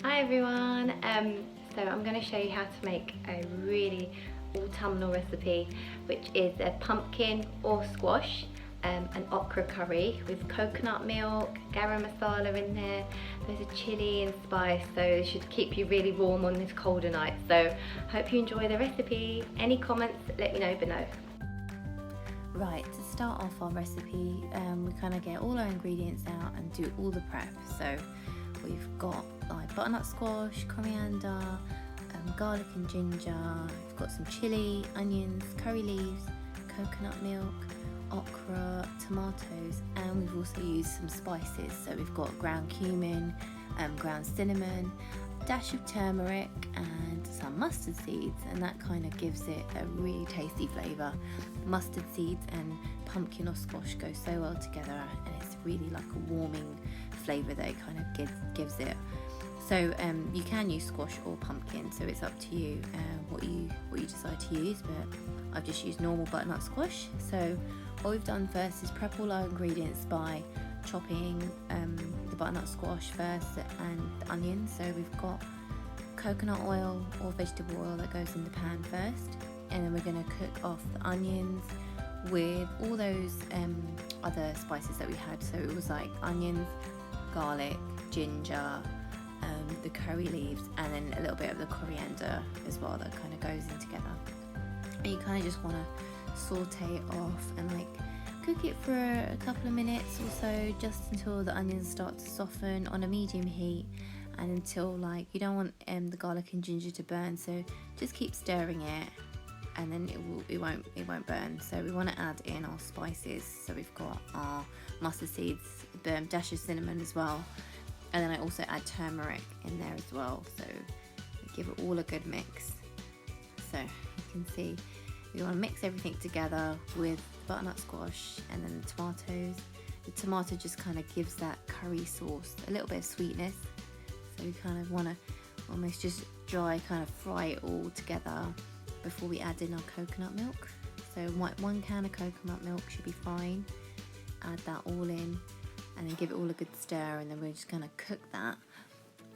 Hi everyone, so I'm going to show you how to make a really autumnal recipe, which is a pumpkin or squash, an okra curry with coconut milk, garam masala in there. There's a chili and spice, so it should keep you really warm on this colder night. So hope you enjoy the recipe. Any comments, let me know below. Right, to start off our recipe, we kind of get all our ingredients out and do all the prep. So we've got like butternut squash, coriander, garlic and ginger. We've got some chili, onions, curry leaves, coconut milk, okra, tomatoes, and we've also used some spices. So we've got ground cumin, ground cinnamon, a dash of turmeric and some mustard seeds, and that kind of gives it a really tasty flavour. Mustard seeds and pumpkin or squash go so well together, and it's really like a warming flavour that it kind of gives it. So you can use squash or pumpkin, so it's up to you what you decide to use, but I've just used normal butternut squash. So what we've done first is prep all our ingredients by chopping the butternut squash first and the onions. So we've got coconut oil or vegetable oil that goes in the pan first, and then we're going to cook off the onions with all those other spices that we had. So it was like onions, garlic, ginger, the curry leaves, and then a little bit of the coriander as well that kind of goes in together. And you kind of just want to saute it off and like cook it for a couple of minutes or so, just until the onions start to soften on a medium heat, and until like you don't want the garlic and ginger to burn, so just keep stirring it, and then it won't burn. So we want to add in our spices. So we've got our mustard seeds, a dash of cinnamon as well, and then I also add turmeric in there as well, so give it all a good mix. So you can see we want to mix everything together with the butternut squash and then the tomatoes. The tomato just kind of gives that curry sauce a little bit of sweetness, so we kind of want to almost just dry kind of fry it all together before we add in our coconut milk. So 1 can of coconut milk should be fine. Add that all in and then give it all a good stir, and then we're just going to cook that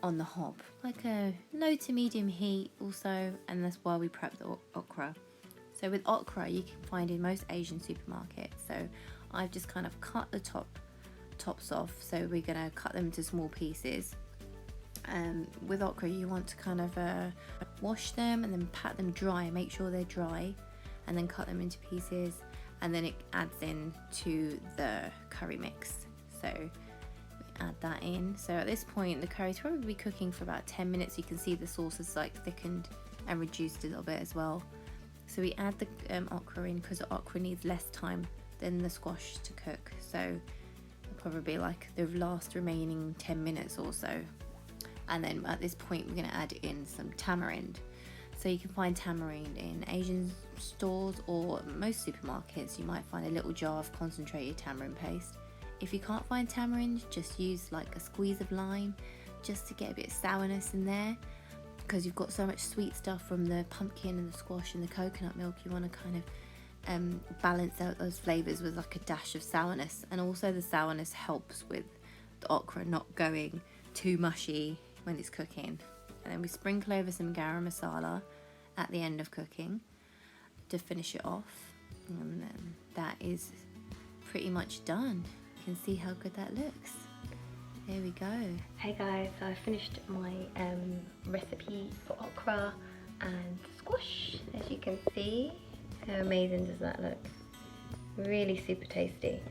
on the hob, like a low to medium heat also, and that's while we prep the okra. So with okra you can find in most Asian supermarkets, so I've just kind of cut the tops off, so we're going to cut them into small pieces. With okra you want to kind of wash them and then pat them dry, make sure they're dry, and then cut them into pieces, and then it adds in to the curry mix. So we add that in. So at this point the curry's probably cooking for about 10 minutes. You can see the sauce is like thickened and reduced a little bit as well. So we add the okra in because the okra needs less time than the squash to cook, so probably like the last remaining 10 minutes or so. And then at this point we're going to add in some tamarind. So you can find tamarind in Asian stores or most supermarkets. You might find a little jar of concentrated tamarind paste. If you can't find tamarind, just use like a squeeze of lime just to get a bit of sourness in there, because you've got so much sweet stuff from the pumpkin and the squash and the coconut milk. You want to kind of balance out those flavours with like a dash of sourness, and also the sourness helps with the okra not going too mushy when it's cooking. And then we sprinkle over some garam masala at the end of cooking to finish it off, and then that is pretty much done. You can see how good that looks. There we go. Hey guys, so I finished my recipe for okra and squash. As you can see, how amazing does that look? Really super tasty.